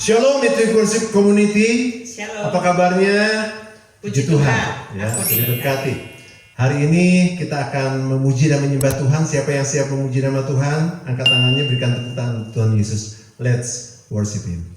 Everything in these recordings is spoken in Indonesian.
Shalom Matrix Worship Community. Shalom. Apa kabarnya? Puji Tuhan. Tuhan. Ya, Aku diberkati. Hari ini kita akan memuji dan menyembah Tuhan. Siapa yang siap memuji nama Tuhan? Angkat tangannya, berikan tepuk tangan untuk Tuhan Yesus. Let's worship Him.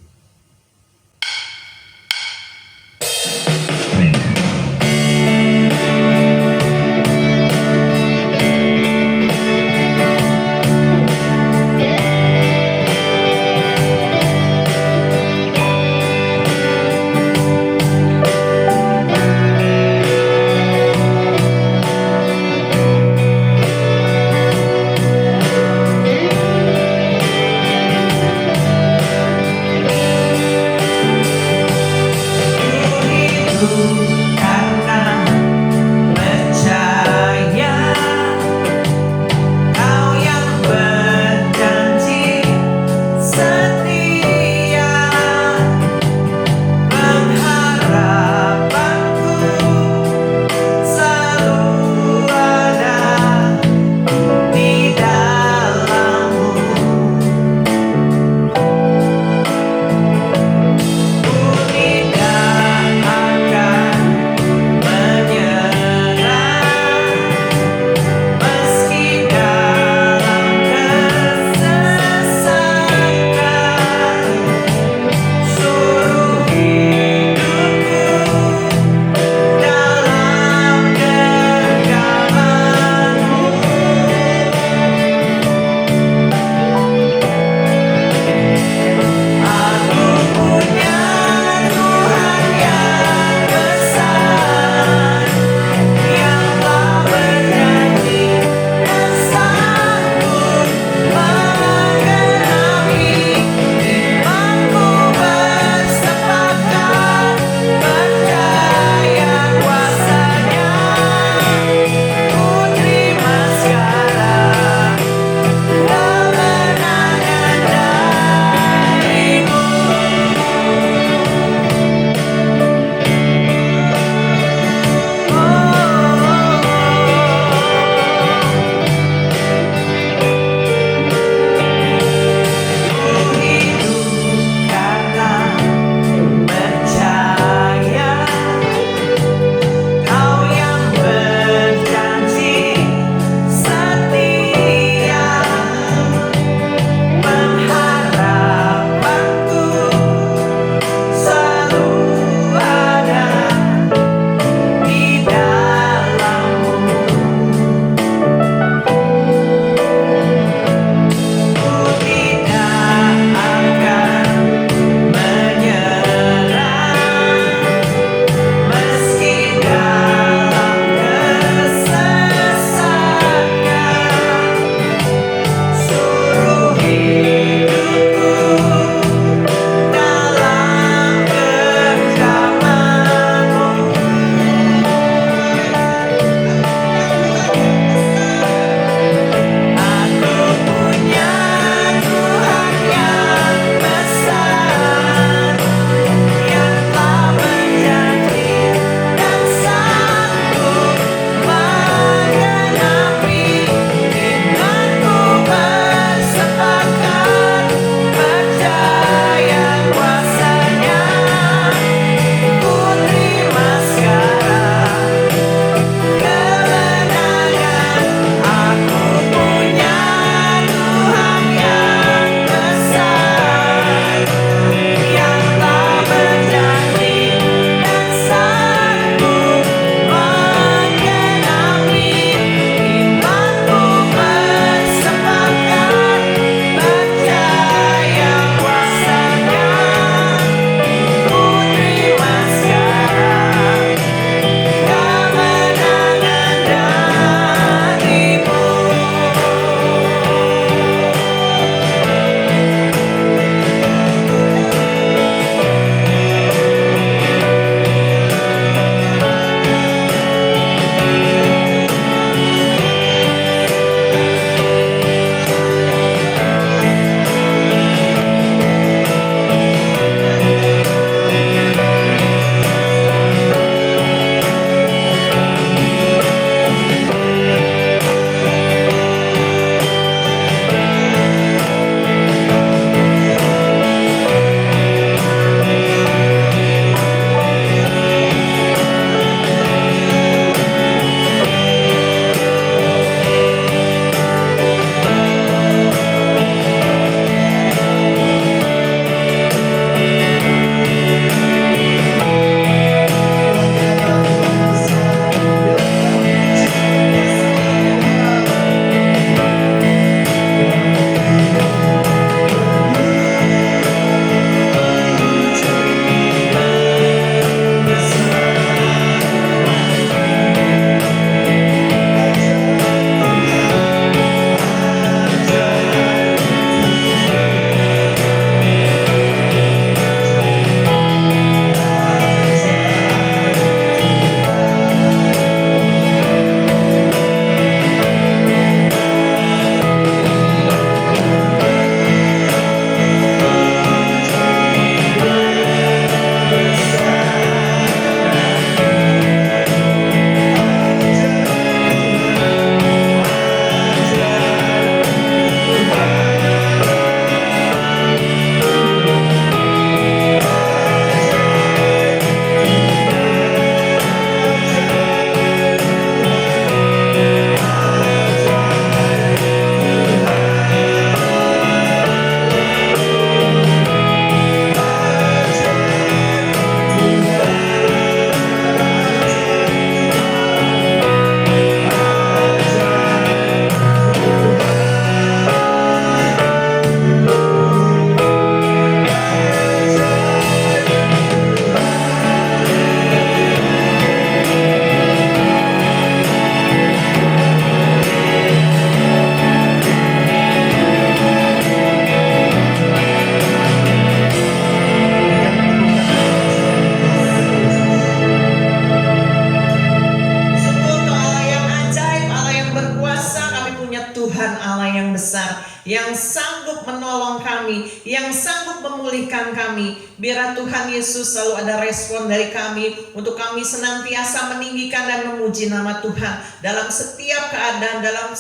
kami, yang sanggup memulihkan kami. Biarlah Tuhan Yesus selalu ada respon dari kami untuk kami senantiasa meninggikan dan memuji nama Tuhan. Dalam setiap keadaan, dalam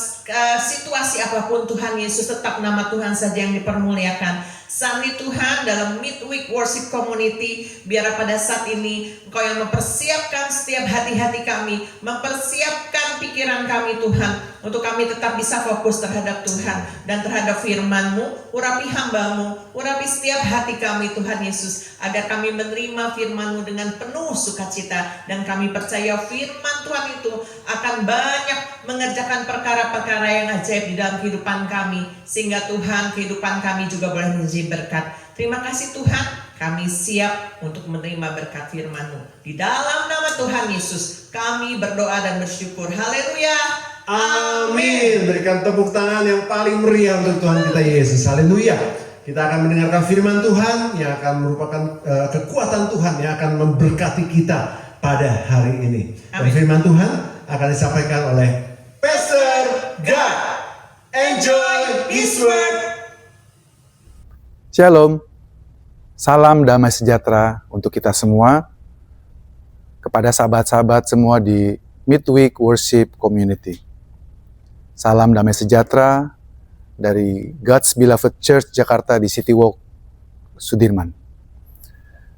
situasi apapun, Tuhan Yesus tetap nama Tuhan saja yang dipermuliakan. Saat ini Tuhan, dalam Midweek Worship Community, biar pada saat ini Engkau yang mempersiapkan setiap hati-hati kami, mempersiapkan pikiran kami Tuhan, untuk kami tetap bisa fokus terhadap Tuhan dan terhadap firman-Mu. Urapi hamba-Mu, urapi setiap hati kami Tuhan Yesus, agar kami menerima firman-Mu dengan penuh sukacita, dan kami percaya firman Tuhan itu akan banyak mengerjakan perkara-perkara yang ajaib di dalam kehidupan kami, sehingga Tuhan, kehidupan kami juga boleh menjadi berkat. Terima kasih Tuhan, kami siap untuk menerima berkat firman-Mu. Di dalam nama Tuhan Yesus kami berdoa dan bersyukur. Haleluya. Amin. Berikan tepuk tangan yang paling meriah untuk Tuhan kita Yesus. Haleluya. Kita akan mendengarkan firman Tuhan yang akan merupakan kekuatan Tuhan yang akan memberkati kita pada hari ini. Dan firman Tuhan akan disampaikan oleh Pastor God. Enjoy His Word. Shalom, salam damai sejahtera untuk kita semua, kepada sahabat-sahabat semua di Midweek Worship Community. Salam damai sejahtera dari God's Beloved Church Jakarta di City Walk Sudirman.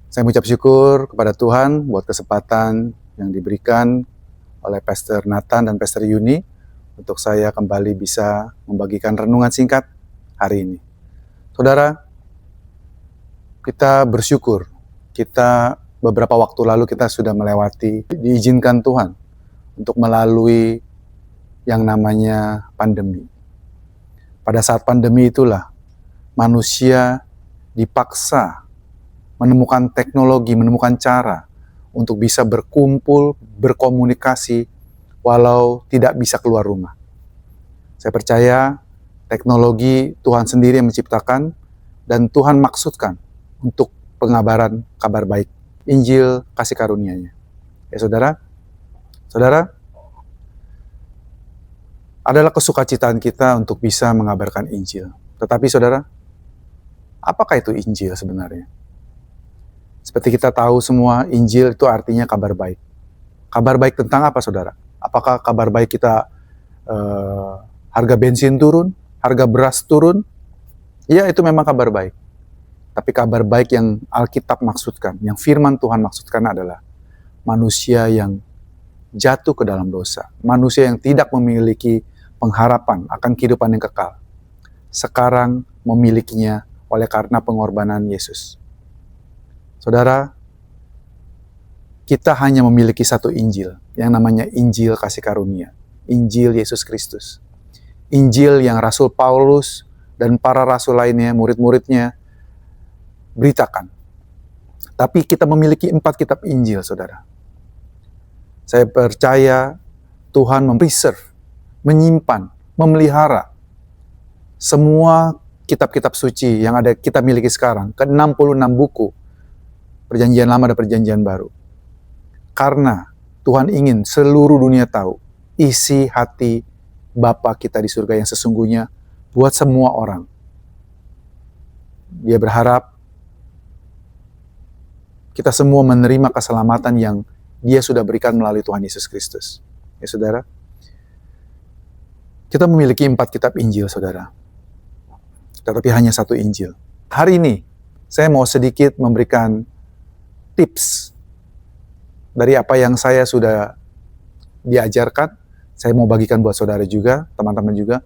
Saya mengucap syukur kepada Tuhan buat kesempatan yang diberikan oleh Pastor Nathan dan Pastor Yuni untuk saya kembali bisa membagikan renungan singkat hari ini. Saudara, kita bersyukur, kita beberapa waktu lalu kita sudah melewati, diizinkan Tuhan untuk melalui yang namanya pandemi. Pada saat pandemi itulah manusia dipaksa menemukan teknologi, menemukan cara untuk bisa berkumpul, berkomunikasi, walau tidak bisa keluar rumah. Saya percaya teknologi Tuhan sendiri yang menciptakan dan Tuhan maksudkan untuk pengabaran kabar baik, Injil kasih karunia-Nya. Ya saudara, adalah kesukacitaan kita untuk bisa mengabarkan Injil. Tetapi saudara, apakah itu Injil sebenarnya? Seperti kita tahu semua, Injil itu artinya kabar baik. Kabar baik tentang apa saudara? Apakah kabar baik kita harga bensin turun, harga beras turun? Ya, itu memang kabar baik. Tapi kabar baik yang Alkitab maksudkan, yang firman Tuhan maksudkan adalah manusia yang jatuh ke dalam dosa. Manusia yang tidak memiliki pengharapan akan kehidupan yang kekal. Sekarang memilikinya oleh karena pengorbanan Yesus. Saudara, kita hanya memiliki satu Injil, yang namanya Injil kasih karunia. Injil Yesus Kristus. Injil yang Rasul Paulus dan para rasul lainnya, murid-muridnya, beritakan. Tapi kita memiliki 4 kitab Injil, saudara. Saya percaya Tuhan mempreserve, menyimpan, memelihara semua kitab-kitab suci yang ada kita miliki sekarang, ke-66 buku, Perjanjian Lama dan Perjanjian Baru. Karena Tuhan ingin seluruh dunia tahu isi hati Bapa kita di surga yang sesungguhnya buat semua orang. Dia berharap kita semua menerima keselamatan yang Dia sudah berikan melalui Tuhan Yesus Kristus. Ya saudara, kita memiliki 4 kitab Injil saudara, tetapi hanya satu Injil. Hari ini saya mau sedikit memberikan tips dari apa yang saya sudah diajarkan. Saya mau bagikan buat saudara juga, teman-teman juga,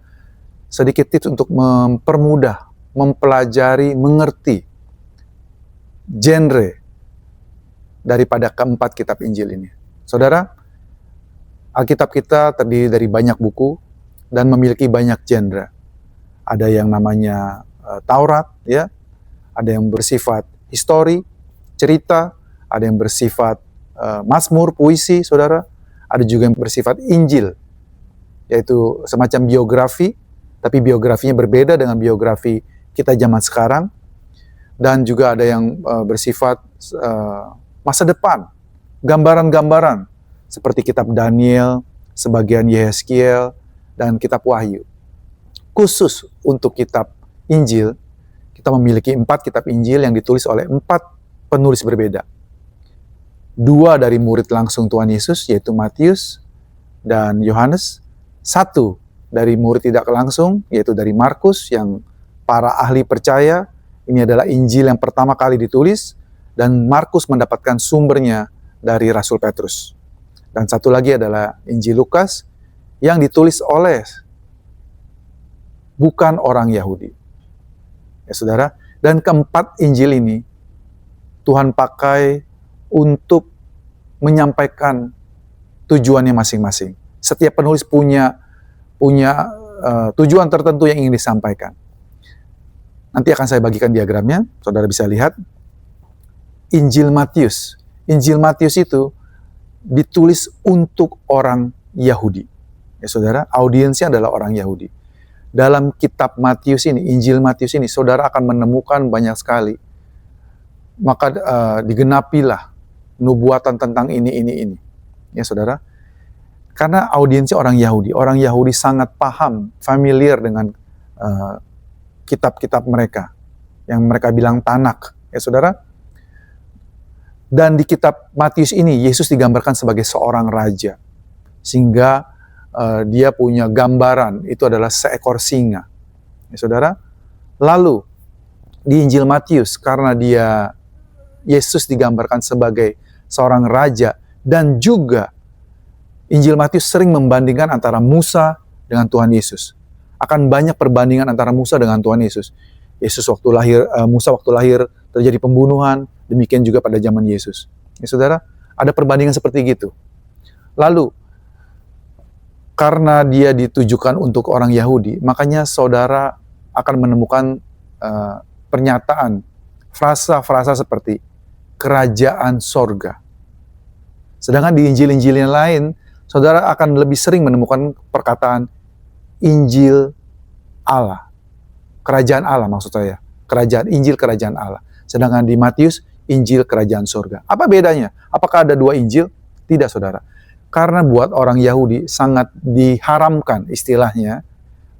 sedikit tips untuk mempermudah, mempelajari, mengerti genre daripada keempat kitab Injil ini. Saudara, Alkitab kita terdiri dari banyak buku dan memiliki banyak genre. Ada yang namanya Taurat, ya, ada yang bersifat histori, cerita, ada yang bersifat Mazmur, puisi, saudara. Ada juga yang bersifat Injil, yaitu semacam biografi, tapi biografinya berbeda dengan biografi kita zaman sekarang. Dan juga ada yang bersifat masa depan, gambaran-gambaran, seperti kitab Daniel, sebagian Yehezkiel, dan kitab Wahyu. Khusus untuk kitab Injil, kita memiliki 4 kitab Injil yang ditulis oleh 4 penulis berbeda. 2 dari murid langsung Tuhan Yesus, yaitu Matius dan Yohanes. 1 dari murid tidak langsung, yaitu dari Markus, yang para ahli percaya ini adalah Injil yang pertama kali ditulis, dan Markus mendapatkan sumbernya dari Rasul Petrus. Dan satu lagi adalah Injil Lukas yang ditulis oleh bukan orang Yahudi. Ya saudara, dan keempat Injil ini Tuhan pakai untuk menyampaikan tujuannya masing-masing. Setiap penulis punya tujuan tertentu yang ingin disampaikan. Nanti akan saya bagikan diagramnya, saudara bisa lihat. Injil Matius. Injil Matius itu ditulis untuk orang Yahudi. Ya saudara, audiensnya adalah orang Yahudi. Dalam kitab Matius ini, Injil Matius ini, saudara akan menemukan banyak sekali. Maka digenapilah nubuatan tentang ini. Ya saudara, karena audiensnya orang Yahudi. Orang Yahudi sangat paham, familiar dengan kitab-kitab mereka. Yang mereka bilang Tanak. Ya saudara. Dan di kitab Matius ini, Yesus digambarkan sebagai seorang raja. Sehingga dia punya gambaran, itu adalah seekor singa. Ya saudara. Lalu, di Injil Matius, karena Yesus digambarkan sebagai seorang raja, dan juga Injil Matius sering membandingkan antara Musa dengan Tuhan Yesus. Akan banyak perbandingan antara Musa dengan Tuhan Yesus. Musa waktu lahir terjadi pembunuhan, demikian juga pada zaman Yesus. Ya saudara, ada perbandingan seperti gitu. Lalu, karena dia ditujukan untuk orang Yahudi, makanya saudara akan menemukan pernyataan, frasa-frasa seperti kerajaan sorga. Sedangkan di Injil-Injil yang lain, saudara akan lebih sering menemukan perkataan Injil Allah. Kerajaan Allah maksud saya. Injil kerajaan Allah. Sedangkan di Matius, Injil kerajaan sorga. Apa bedanya? Apakah ada 2 Injil? Tidak saudara. Karena buat orang Yahudi sangat diharamkan istilahnya,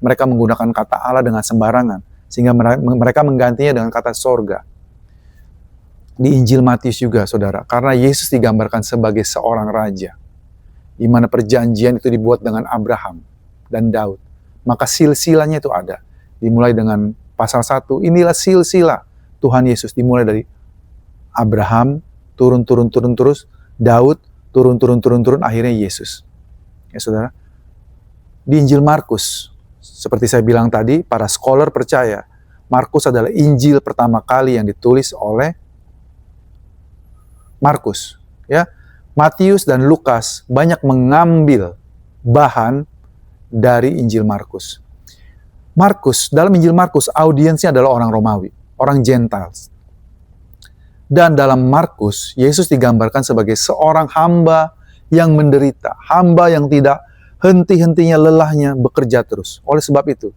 mereka menggunakan kata Allah dengan sembarangan. Sehingga mereka menggantinya dengan kata sorga. Di Injil Matius juga saudara, karena Yesus digambarkan sebagai seorang raja, di mana perjanjian itu dibuat dengan Abraham dan Daud. Maka silsilahnya itu ada. Dimulai dengan pasal 1, inilah silsilah Tuhan Yesus. Dimulai dari Abraham, turun terus, Daud, turun, akhirnya Yesus. Ya saudara. Di Injil Markus, seperti saya bilang tadi, para scholar percaya, Markus adalah Injil pertama kali yang ditulis oleh Markus. Ya, Matius dan Lukas banyak mengambil bahan dari Injil Markus. Dalam Injil Markus, audiensnya adalah orang Romawi, orang Gentiles. Dan dalam Markus, Yesus digambarkan sebagai seorang hamba yang menderita, hamba yang tidak henti-hentinya lelahnya bekerja terus. Oleh sebab itu,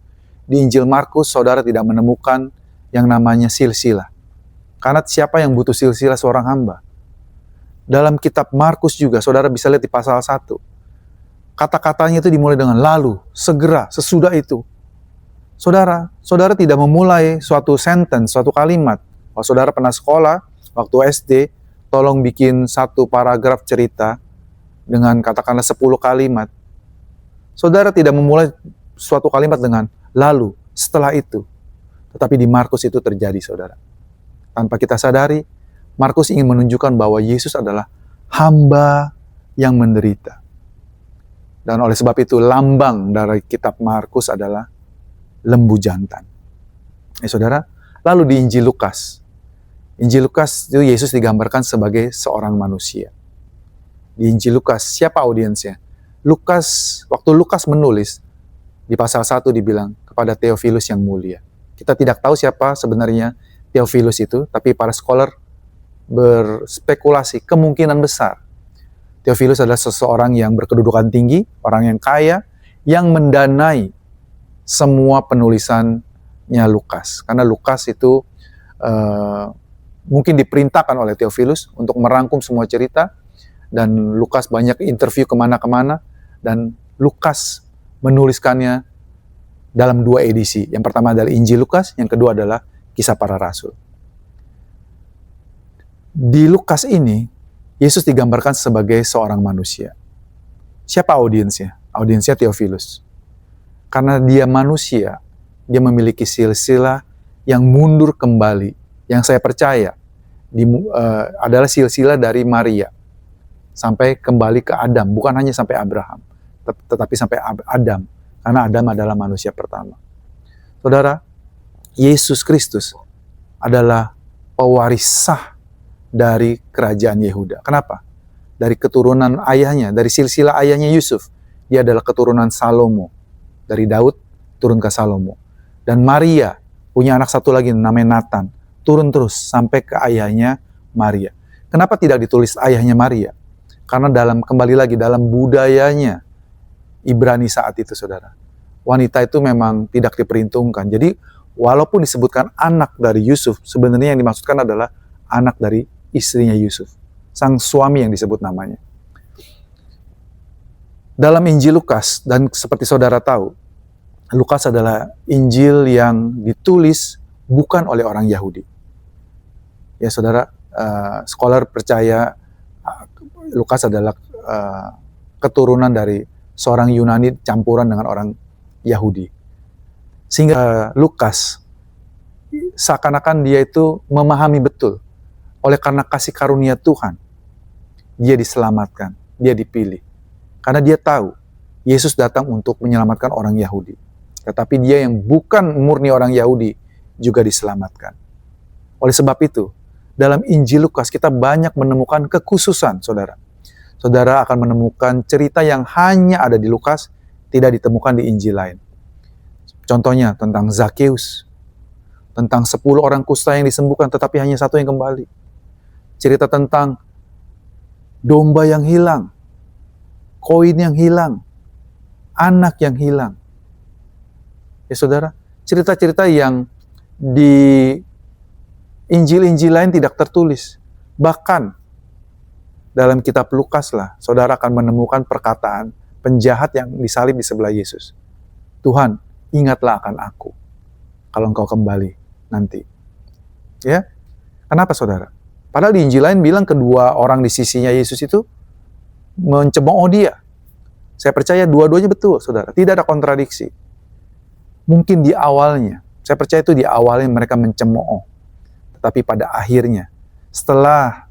di Injil Markus, saudara tidak menemukan yang namanya silsilah. Karena siapa yang butuh silsilah seorang hamba? Dalam kitab Markus juga, saudara bisa lihat di pasal 1. Kata-katanya itu dimulai dengan lalu, segera, sesudah itu. Saudara tidak memulai suatu sentence, suatu kalimat. Kalau saudara pernah sekolah, waktu SD, tolong bikin satu paragraf cerita dengan katakanlah 10 kalimat. Saudara tidak memulai suatu kalimat dengan lalu, setelah itu. Tetapi di Markus itu terjadi, saudara. Tanpa kita sadari, Markus ingin menunjukkan bahwa Yesus adalah hamba yang menderita. Dan oleh sebab itu, lambang dari kitab Markus adalah lembu jantan. Saudara, lalu di Injil Lukas. Injil Lukas itu Yesus digambarkan sebagai seorang manusia. Di Injil Lukas, siapa audiensnya? Waktu Lukas menulis, di pasal 1 dibilang kepada Theophilus yang mulia. Kita tidak tahu siapa sebenarnya Theophilus itu, tapi para scholar berspekulasi kemungkinan besar. Theophilus adalah seseorang yang berkedudukan tinggi, orang yang kaya, yang mendanai semua penulisannya Lukas. Karena Lukas itu mungkin diperintahkan oleh Theophilus untuk merangkum semua cerita, dan Lukas banyak interview kemana-kemana, dan Lukas menuliskannya dalam 2 edisi. Yang pertama adalah Injil Lukas, yang kedua adalah Kisah Para Rasul. Di Lukas ini, Yesus digambarkan sebagai seorang manusia. Siapa audiensnya? Audiensnya Theophilus. Karena dia manusia, dia memiliki silsilah yang mundur kembali, yang saya percaya adalah silsilah dari Maria sampai kembali ke Adam, bukan hanya sampai Abraham, tetapi sampai Adam, karena Adam adalah manusia pertama. Saudara, Yesus Kristus adalah pewaris sah dari kerajaan Yehuda. Kenapa? Dari keturunan ayahnya, dari silsilah ayahnya Yusuf, dia adalah keturunan Salomo. Dari Daud turun ke Salomo. Dan Maria punya anak satu lagi namanya Nathan, turun terus sampai ke ayahnya Maria. Kenapa tidak ditulis ayahnya Maria? Karena kembali lagi dalam budayanya Ibrani saat itu, saudara, wanita itu memang tidak diperhitungkan. Jadi walaupun disebutkan anak dari Yusuf, sebenarnya yang dimaksudkan adalah anak dari istrinya Yusuf, sang suami yang disebut namanya. Dalam Injil Lukas, dan seperti saudara tahu, Lukas adalah Injil yang ditulis bukan oleh orang Yahudi. Ya saudara, scholar percaya Lukas adalah keturunan dari seorang Yunani campuran dengan orang Yahudi. Sehingga Lukas seakan-akan dia itu memahami betul, oleh karena kasih karunia Tuhan, dia diselamatkan, dia dipilih. Karena dia tahu, Yesus datang untuk menyelamatkan orang Yahudi. Tetapi dia yang bukan murni orang Yahudi juga diselamatkan. Oleh sebab itu, dalam Injil Lukas kita banyak menemukan kekhususan, saudara. Saudara akan menemukan cerita yang hanya ada di Lukas, tidak ditemukan di Injil lain. Contohnya tentang Zakheus, tentang 10 orang kusta yang disembuhkan tetapi hanya satu yang kembali. Cerita tentang domba yang hilang, koin yang hilang, anak yang hilang. Ya saudara, cerita-cerita yang di Injil-Injil lain tidak tertulis. Bahkan dalam kitab Lukas lah, saudara akan menemukan perkataan penjahat yang disalib di sebelah Yesus. Tuhan, ingatlah akan aku kalau engkau kembali nanti. Ya, kenapa saudara? Padahal di Injil lain bilang kedua orang di sisinya Yesus itu mencemooh dia. Saya percaya dua-duanya betul, saudara. Tidak ada kontradiksi. Mungkin di awalnya, saya percaya itu di awalnya mereka mencemooh. Tetapi pada akhirnya, setelah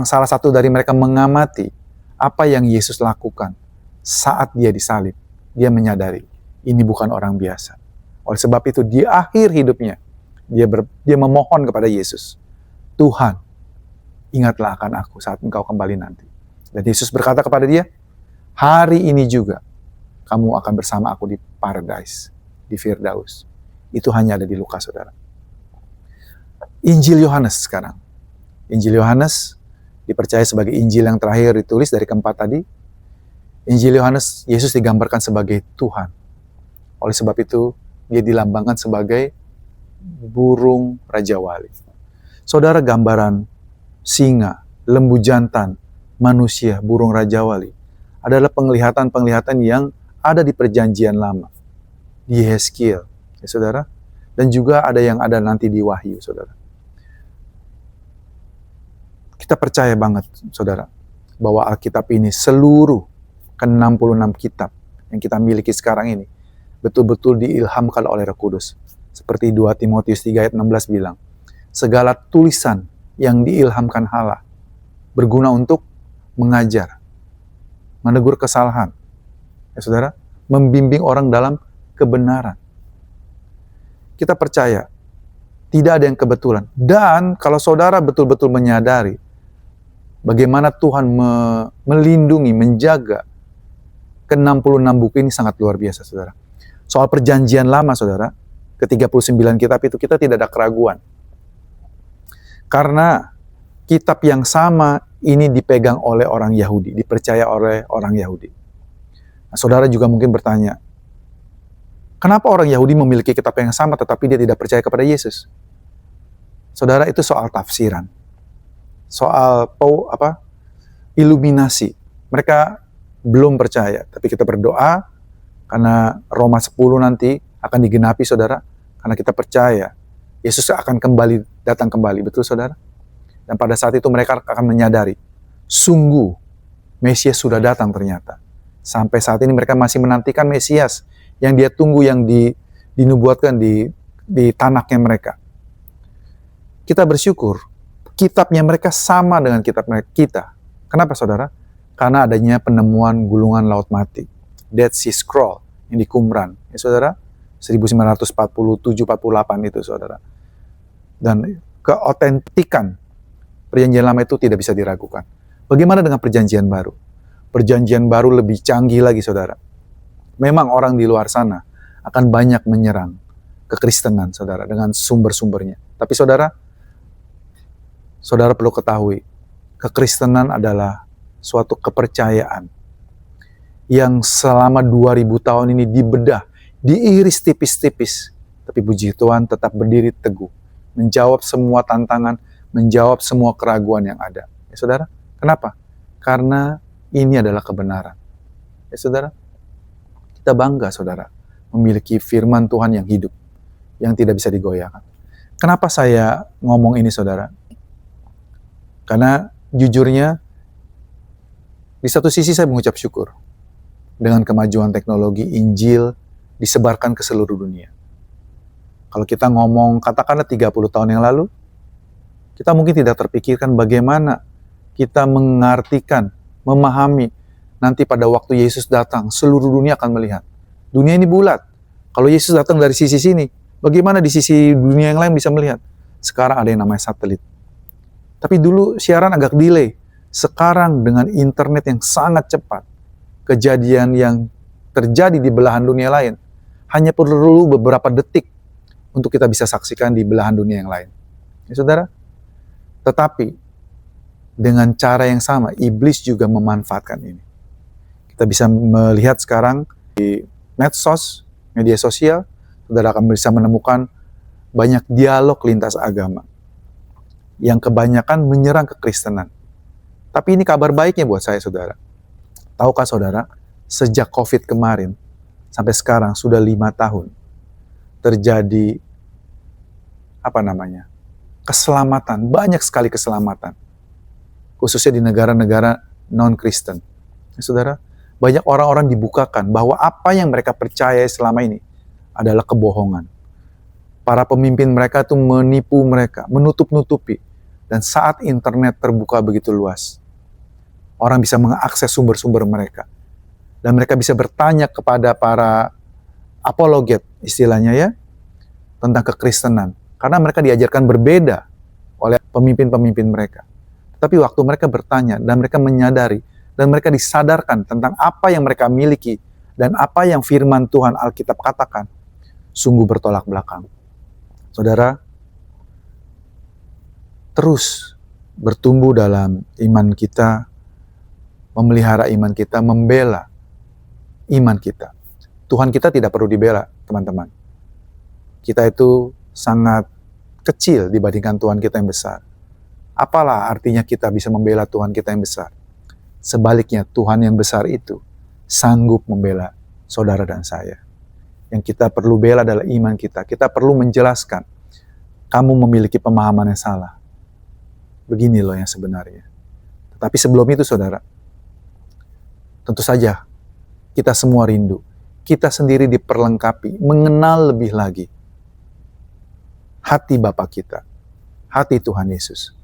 salah satu dari mereka mengamati apa yang Yesus lakukan saat dia disalib, dia menyadari ini bukan orang biasa. Oleh sebab itu, di akhir hidupnya, dia memohon kepada Yesus, Tuhan, ingatlah akan aku saat engkau kembali nanti. Dan Yesus berkata kepada dia, hari ini juga kamu akan bersama aku di paradise, di Firdaus. Itu hanya ada di Lukas, saudara. Injil Yohanes sekarang. Injil Yohanes dipercaya sebagai Injil yang terakhir ditulis dari keempat tadi. Injil Yohanes, Yesus digambarkan sebagai Tuhan. Oleh sebab itu, dia dilambangkan sebagai burung Raja Wali. Saudara, gambaran singa, lembu jantan, manusia, burung Raja Wali adalah penglihatan-penglihatan yang ada di Perjanjian Lama, di Yeskiel, ya saudara, dan juga ada yang ada nanti di Wahyu, saudara. Kita percaya banget, saudara, bahwa Alkitab ini seluruh ke-66 kitab yang kita miliki sekarang ini betul-betul diilhamkan oleh Roh Kudus. Seperti 2 Timotius 3 ayat 16 bilang, segala tulisan yang diilhamkan Allah berguna untuk mengajar, menegur kesalahan, ya saudara, membimbing orang dalam kebenaran. Kita percaya tidak ada yang kebetulan. Dan kalau saudara betul-betul menyadari bagaimana Tuhan melindungi, menjaga ke-66 buku ini sangat luar biasa, saudara. Soal Perjanjian Lama, saudara, ke-39 kitab itu kita tidak ada keraguan. Karena kitab yang sama ini dipegang oleh orang Yahudi, dipercaya oleh orang Yahudi. Nah, saudara juga mungkin bertanya, kenapa orang Yahudi memiliki kitab yang sama tetapi dia tidak percaya kepada Yesus? Saudara, itu soal tafsiran. Soal iluminasi. Mereka belum percaya, tapi kita berdoa karena Roma 10 nanti akan digenapi, saudara, karena kita percaya Yesus akan datang kembali, betul saudara? Dan pada saat itu mereka akan menyadari, sungguh Mesias sudah datang ternyata. Sampai saat ini mereka masih menantikan Mesias yang dia tunggu, yang dinubuatkan di tanahnya mereka. Kita bersyukur, kitabnya mereka sama dengan kitab kita. Kenapa saudara? Karena adanya penemuan gulungan laut mati, Dead Sea Scroll, yang di Qumran, ya saudara, 1947-48 itu saudara. Dan keotentikan perjanjian lama itu tidak bisa diragukan. Bagaimana dengan perjanjian baru? Perjanjian baru lebih canggih lagi saudara. Memang orang di luar sana akan banyak menyerang kekristenan saudara dengan sumber-sumbernya. Tapi saudara perlu ketahui, kekristenan adalah suatu kepercayaan yang selama 2000 tahun ini dibedah, diiris tipis-tipis, tapi puji Tuhan tetap berdiri teguh, menjawab semua tantangan, menjawab semua keraguan yang ada. Ya saudara, kenapa? Karena ini adalah kebenaran. Ya saudara, kita bangga saudara, memiliki firman Tuhan yang hidup, yang tidak bisa digoyahkan. Kenapa saya ngomong ini saudara? Karena jujurnya, di satu sisi saya mengucap syukur dengan kemajuan teknologi, Injil disebarkan ke seluruh dunia. Kalau kita ngomong katakanlah 30 tahun yang lalu, kita mungkin tidak terpikirkan bagaimana kita mengartikan, memahami, nanti pada waktu Yesus datang, seluruh dunia akan melihat. Dunia ini bulat. Kalau Yesus datang dari sisi sini, bagaimana di sisi dunia yang lain bisa melihat? Sekarang ada yang namanya satelit. Tapi dulu siaran agak delay. Sekarang dengan internet yang sangat cepat, kejadian yang terjadi di belahan dunia lain hanya perlu beberapa detik untuk kita bisa saksikan di belahan dunia yang lain. Ya, saudara? Tetapi dengan cara yang sama, iblis juga memanfaatkan ini. Kita bisa melihat sekarang di medsos, media sosial, saudara akan bisa menemukan banyak dialog lintas agama yang kebanyakan menyerang kekristenan. Tapi ini kabar baiknya buat saya, saudara. Tahukah saudara, sejak COVID kemarin, sampai sekarang sudah 5 tahun, terjadi, keselamatan, banyak sekali keselamatan. Khususnya di negara-negara non-Kristen. Ya, saudara, banyak orang-orang dibukakan bahwa apa yang mereka percaya selama ini adalah kebohongan. Para pemimpin mereka itu menipu mereka, menutup-nutupi. Dan saat internet terbuka begitu luas, orang bisa mengakses sumber-sumber mereka. Dan mereka bisa bertanya kepada para apologet, istilahnya ya, tentang kekristenan. Karena mereka diajarkan berbeda oleh pemimpin-pemimpin mereka. Tapi waktu mereka bertanya dan mereka menyadari dan mereka disadarkan tentang apa yang mereka miliki dan apa yang firman Tuhan Alkitab katakan, sungguh bertolak belakang. Saudara, terus bertumbuh dalam iman kita, memelihara iman kita, membela iman kita. Tuhan kita tidak perlu dibela, teman-teman. Kita itu sangat kecil dibandingkan Tuhan kita yang besar. Apalah artinya kita bisa membela Tuhan kita yang besar? Sebaliknya, Tuhan yang besar itu sanggup membela saudara dan saya. Yang kita perlu bela adalah iman kita. Kita perlu menjelaskan, kamu memiliki pemahaman yang salah. Begini loh yang sebenarnya. Tetapi sebelum itu saudara, tentu saja kita semua rindu. Kita sendiri diperlengkapi, mengenal lebih lagi hati Bapa kita, hati Tuhan Yesus.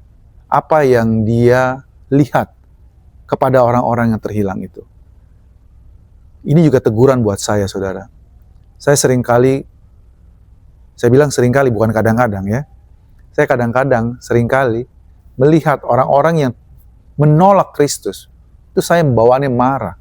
Apa yang Dia lihat kepada orang-orang yang terhilang itu. Ini juga teguran buat saya, saudara. Saya bilang seringkali, bukan kadang-kadang ya. Saya kadang-kadang seringkali melihat orang-orang yang menolak Kristus, itu saya bawaannya marah,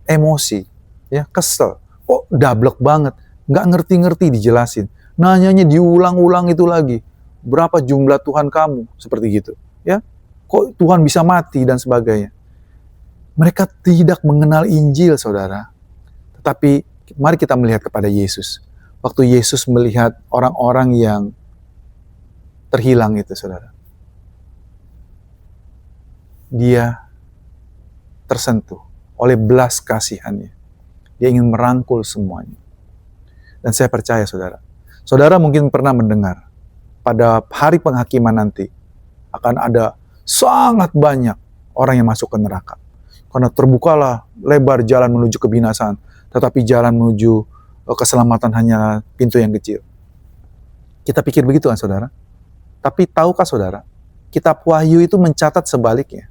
emosi, ya kesel. Kok dablek banget, nggak ngerti-ngerti dijelasin. Nanyanya diulang-ulang itu lagi. Berapa jumlah Tuhan kamu? Seperti gitu. Ya, kok Tuhan bisa mati dan sebagainya. Mereka tidak mengenal Injil, saudara. Tetapi mari kita melihat kepada Yesus. Waktu Yesus melihat orang-orang yang terhilang itu, saudara. Dia tersentuh oleh belas kasihannya. Dia ingin merangkul semuanya. Dan saya percaya, saudara, Saudara mungkin pernah mendengar, pada hari penghakiman nanti, akan ada sangat banyak orang yang masuk ke neraka. Karena terbukalah lebar jalan menuju kebinasaan, tetapi jalan menuju keselamatan hanya pintu yang kecil. Kita pikir begitu kan saudara? Tapi tahukah saudara, kitab Wahyu itu mencatat sebaliknya.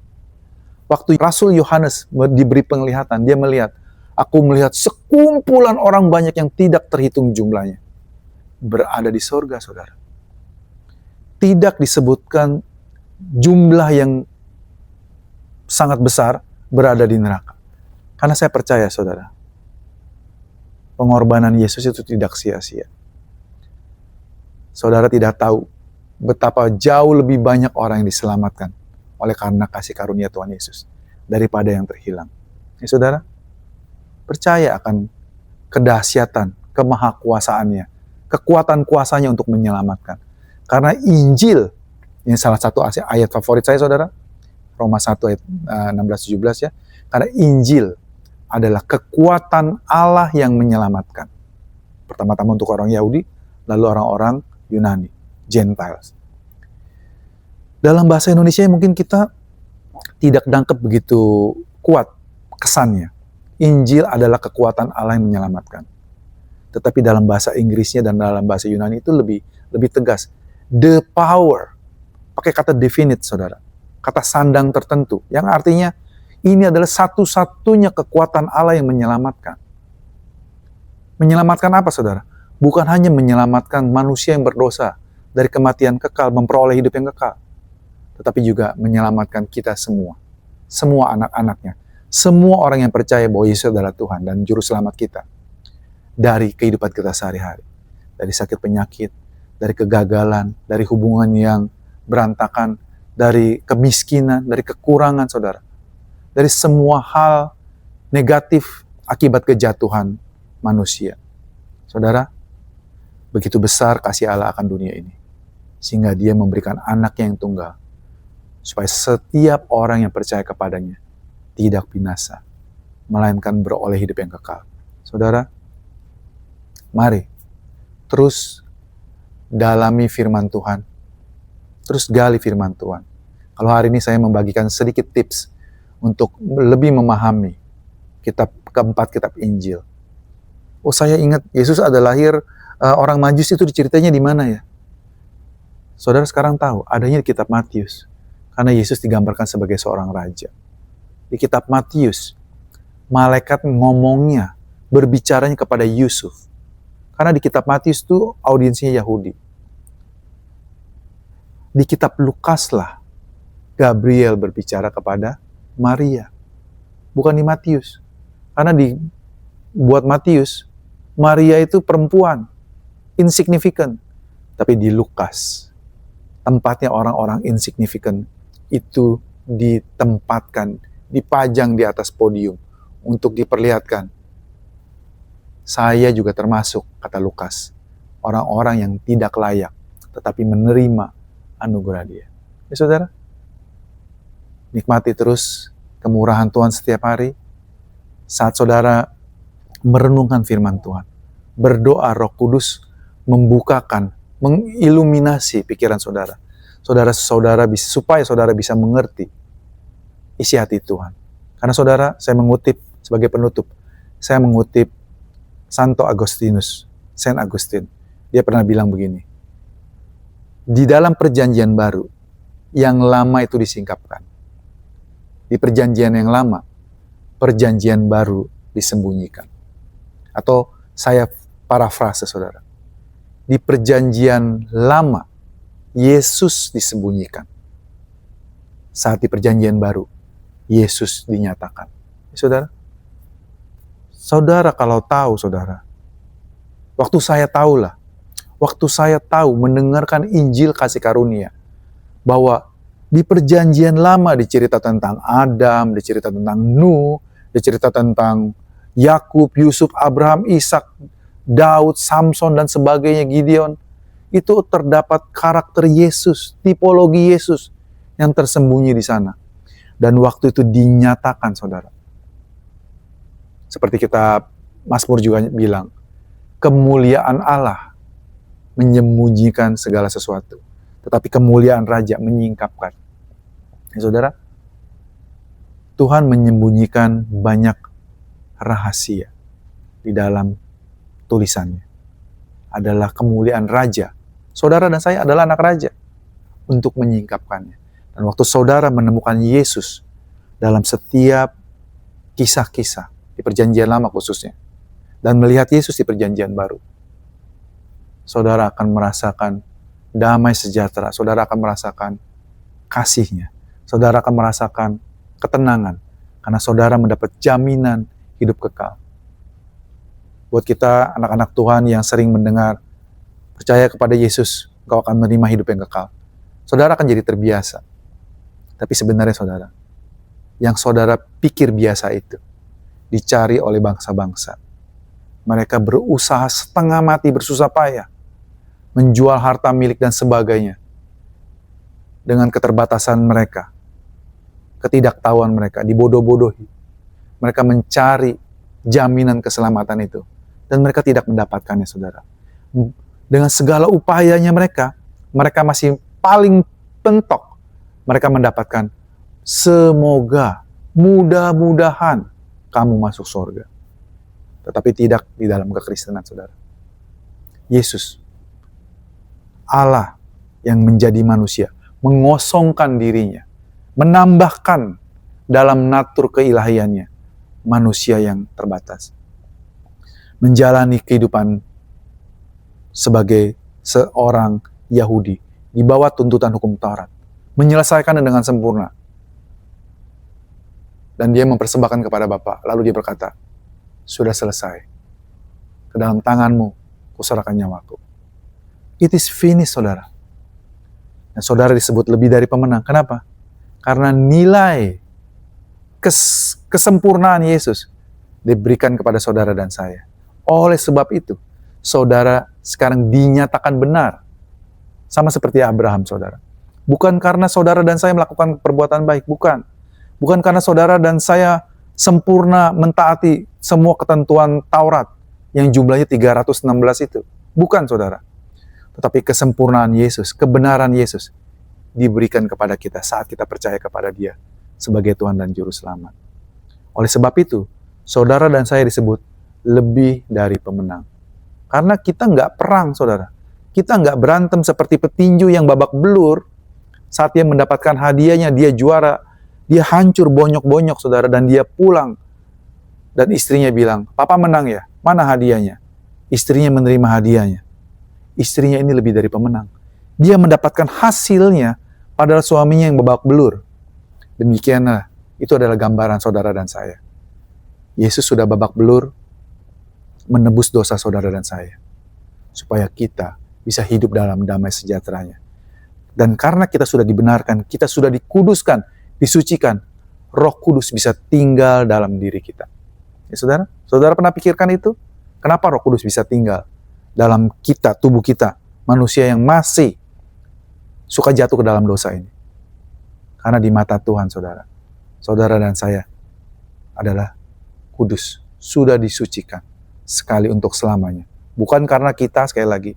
Waktu Rasul Yohanes diberi penglihatan, dia melihat, aku melihat sekumpulan orang banyak yang tidak terhitung jumlahnya berada di sorga, saudara. Tidak disebutkan jumlah yang sangat besar berada di neraka. Karena saya percaya, saudara, pengorbanan Yesus itu tidak sia-sia. Saudara tidak tahu betapa jauh lebih banyak orang yang diselamatkan oleh karena kasih karunia Tuhan Yesus daripada yang terhilang. Ya, saudara, percaya akan kedahsyatan, kemahakuasaannya, kekuatan kuasanya untuk menyelamatkan. Karena Injil, ini salah satu ayat favorit saya saudara, Roma 1 ayat 16-17 ya, karena Injil adalah kekuatan Allah yang menyelamatkan. Pertama-tama untuk orang Yahudi, lalu orang-orang Yunani, Gentiles. Dalam bahasa Indonesia mungkin kita tidak nangkep begitu kuat kesannya. Injil adalah kekuatan Allah yang menyelamatkan. Tetapi dalam bahasa Inggrisnya dan dalam bahasa Yunani itu lebih tegas. The power. Pakai kata definite, saudara. Kata sandang tertentu. Yang artinya ini adalah satu-satunya kekuatan Allah yang menyelamatkan. Menyelamatkan apa, saudara? Bukan hanya menyelamatkan manusia yang berdosa dari kematian kekal, memperoleh hidup yang kekal. Tetapi juga menyelamatkan kita semua. Semua anak-anaknya. Semua orang yang percaya bahwa Yesus adalah Tuhan dan Juru Selamat kita. Dari kehidupan kita sehari-hari. Dari sakit penyakit, dari kegagalan, dari hubungan yang berantakan, dari kemiskinan, dari kekurangan, saudara. Dari semua hal negatif akibat kejatuhan manusia. Saudara, begitu besar kasih Allah akan dunia ini. Sehingga dia memberikan anaknya yang tunggal. Supaya setiap orang yang percaya kepadanya tidak binasa, melainkan beroleh hidup yang kekal. Saudara, mari terus dalami firman Tuhan. Terus gali firman Tuhan. Kalau hari ini saya membagikan sedikit tips untuk lebih memahami keempat kitab Injil. Oh, saya ingat Yesus ada lahir, orang Majus itu diceritanya di mana ya? Saudara sekarang tahu, adanya di kitab Matius. Karena Yesus digambarkan sebagai seorang raja. Di kitab Matius, malaikat ngomongnya, berbicaranya kepada Yusuf. Karena di kitab Matius itu audiensnya Yahudi. Di kitab Lukas lah, Gabriel berbicara kepada Maria. Bukan di Matius. Karena buat Matius, Maria itu perempuan, insignifikan. Tapi di Lukas, tempatnya orang-orang insignifikan itu ditempatkan, dipajang di atas podium untuk diperlihatkan. Saya juga termasuk, kata Lukas, orang-orang yang tidak layak, tetapi menerima anugerah dia. Ya saudara, nikmati terus kemurahan Tuhan setiap hari. Saat saudara merenungkan firman Tuhan, berdoa Roh Kudus membukakan, mengiluminasi pikiran saudara. Supaya saudara bisa mengerti isi hati Tuhan. Karena saudara, saya mengutip sebagai penutup, saya mengutip Santo Agustinus, Saint Augustine. Dia pernah bilang begini, di dalam perjanjian baru, yang lama itu disingkapkan. Di perjanjian yang lama, perjanjian baru disembunyikan. Atau saya parafrase saudara, di perjanjian lama, Yesus disembunyikan. Saat di perjanjian baru, Yesus dinyatakan. Saudara, saudara kalau tahu saudara, waktu saya tahu mendengarkan Injil kasih karunia, bahwa di perjanjian lama dicerita tentang Adam, dicerita tentang Nuh, dicerita tentang Yakub, Yusuf, Abraham, Ishak, Daud, Samson, dan sebagainya, Gideon. Itu terdapat karakter Yesus, tipologi Yesus yang tersembunyi di sana. Dan waktu itu dinyatakan, saudara. Seperti kita Mazmur juga bilang, kemuliaan Allah menyembunyikan segala sesuatu. Tetapi kemuliaan Raja menyingkapkan. Ya, saudara, Tuhan menyembunyikan banyak rahasia di dalam tulisannya. Adalah kemuliaan Raja. Saudara dan saya adalah anak Raja untuk menyingkapkannya. Dan waktu saudara menemukan Yesus dalam setiap kisah-kisah di Perjanjian Lama khususnya, dan melihat Yesus di Perjanjian Baru, saudara akan merasakan damai sejahtera, saudara akan merasakan kasih-Nya, saudara akan merasakan ketenangan, karena saudara mendapat jaminan hidup kekal. Buat kita anak-anak Tuhan yang sering mendengar, percaya kepada Yesus, engkau akan menerima hidup yang kekal. Saudara akan jadi terbiasa. Tapi sebenarnya saudara, yang saudara pikir biasa itu, dicari oleh bangsa-bangsa. Mereka berusaha setengah mati, bersusah payah, menjual harta milik dan sebagainya. Dengan keterbatasan mereka, ketidaktahuan mereka, dibodoh-bodohi. Mereka mencari jaminan keselamatan itu. Dan mereka tidak mendapatkannya, saudara. Dengan segala upayanya mereka masih paling pentok. Mereka mendapatkan, semoga, mudah-mudahan kamu masuk surga. Tetapi tidak di dalam kekristenan, saudara. Yesus, Allah yang menjadi manusia, mengosongkan dirinya, menambahkan dalam natur keilahiannya manusia yang terbatas. Menjalani kehidupan sebagai seorang Yahudi di bawah tuntutan hukum Taurat, menyelesaikannya dengan sempurna. Dan dia mempersembahkan kepada Bapa, lalu dia berkata, sudah selesai. Ke dalam tanganmu kuserahkan nyawaku. It is finished, saudara. Dan saudara disebut lebih dari pemenang. Kenapa? Karena nilai kesempurnaan Yesus diberikan kepada saudara dan saya. Oleh sebab itu, saudara sekarang dinyatakan benar. Sama seperti Abraham, saudara. Bukan karena saudara dan saya melakukan perbuatan baik, bukan. Bukan karena saudara dan saya sempurna mentaati semua ketentuan Taurat yang jumlahnya 316 itu. Bukan, saudara. Tetapi kesempurnaan Yesus, kebenaran Yesus diberikan kepada kita saat kita percaya kepada Dia sebagai Tuhan dan Juru Selamat. Oleh sebab itu, saudara dan saya disebut lebih dari pemenang. Karena kita nggak perang, saudara. Kita nggak berantem seperti petinju yang babak belur. Saat dia mendapatkan hadiahnya, dia juara. Dia hancur bonyok-bonyok, saudara. Dan dia pulang. Dan istrinya bilang, papa menang ya? Mana hadiahnya? Istrinya menerima hadiahnya. Istrinya ini lebih dari pemenang. Dia mendapatkan hasilnya, padahal suaminya yang babak belur. Demikianlah, itu adalah gambaran saudara dan saya. Yesus sudah babak belur, menebus dosa saudara dan saya. Supaya kita bisa hidup dalam damai sejahteranya. Dan karena kita sudah dibenarkan, kita sudah dikuduskan, disucikan, Roh Kudus bisa tinggal dalam diri kita. Ya, saudara? Saudara pernah pikirkan itu? Kenapa Roh Kudus bisa tinggal dalam kita, tubuh kita, manusia yang masih suka jatuh ke dalam dosa ini? Karena di mata Tuhan, saudara, saudara dan saya adalah kudus, sudah disucikan sekali untuk selamanya. Bukan karena kita, sekali lagi,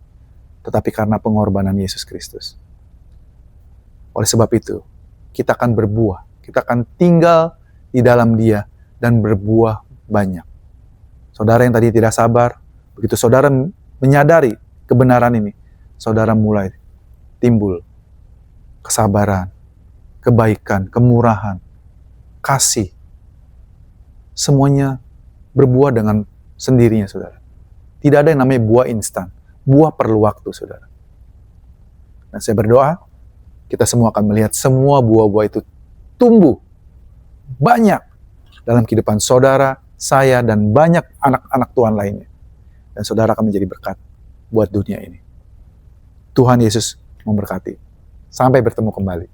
tetapi karena pengorbanan Yesus Kristus. Oleh sebab itu, kita akan berbuah, kita akan tinggal di dalam Dia dan berbuah banyak. Saudara yang tadi tidak sabar, begitu saudara menyadari kebenaran ini, saudara mulai timbul kesabaran, kebaikan, kemurahan, kasih. Semuanya berbuah dengan sendirinya, saudara. Tidak ada yang namanya buah instan. Buah perlu waktu, saudara. Dan saya berdoa, kita semua akan melihat semua buah-buah itu tumbuh banyak dalam kehidupan saudara, saya, dan banyak anak-anak Tuhan lainnya. Dan saudara akan menjadi berkat buat dunia ini. Tuhan Yesus memberkati. Sampai bertemu kembali.